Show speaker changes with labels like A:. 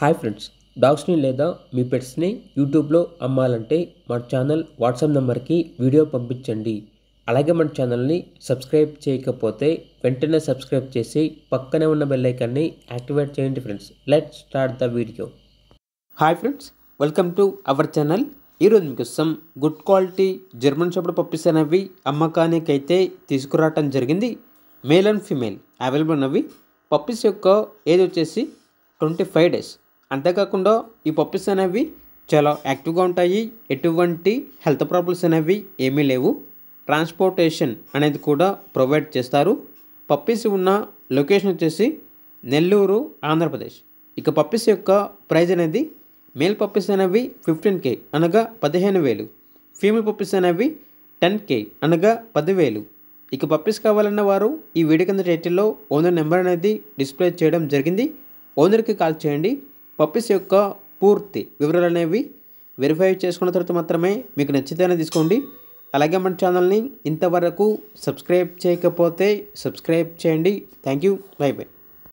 A: Hi friends, డాగ్స్ని లేదా మీ పెట్స్ని యూట్యూబ్లో అమ్మాలంటే మన ఛానల్ వాట్సాప్ నెంబర్కి వీడియో పంపించండి. అలాగే మన ఛానల్ని సబ్స్క్రైబ్ చేయకపోతే వెంటనే సబ్స్క్రైబ్ చేసి పక్కనే ఉన్న బెల్ ఐకాన్ని యాక్టివేట్ చేయండి friends. Let's start the video. Hi friends, welcome to our channel. ఈరోజు మీకోసం good quality German shepherd puppies అనేవి అమ్మకానికైతే తీసుకురావటం జరిగింది. మేల్ అండ్ ఫీమేల్ అవైలబుల్ ఉన్నవి. పప్పీస్ యొక్క ఏజ్ వచ్చేసి 25 డేస్. అంతేకాకుండా ఈ పప్పీస్ అనేవి చాలా యాక్టివ్గా ఉంటాయి. ఎటువంటి హెల్త్ ప్రాబ్లమ్స్ అనేవి ఏమీ లేవు. ట్రాన్స్పోర్టేషన్ అనేది కూడా ప్రొవైడ్ చేస్తారు. పప్పీస్ ఉన్న లొకేషన్ వచ్చేసి నెల్లూరు, ఆంధ్రప్రదేశ్. ఇక పప్పీస్ యొక్క ప్రైజ్ అనేది మేల్ పప్పీస్ అనేవి 15K అనగా 15,000. ఫీమేల్ పప్పీస్ అనేవి 10K అనగా 10,000. ఇక పప్పీస్ కావాలన్న వారు ఈ వీడియో కింద టైటిల్లో ఓనర్ నెంబర్ అనేది డిస్ప్లే చేయడం జరిగింది. ఓనర్కి కాల్ చేయండి. పప్పీస్ యొక్క పూర్తి వివరాలు అనేవి వెరిఫై చేసుకున్న తర్వాత మాత్రమే మీకు నచ్చితేనే తీసుకోండి. అలాగే మన ఛానల్ని ఇంతవరకు సబ్స్క్రైబ్ చేయకపోతే సబ్స్క్రైబ్ చేయండి. Thank you. By by.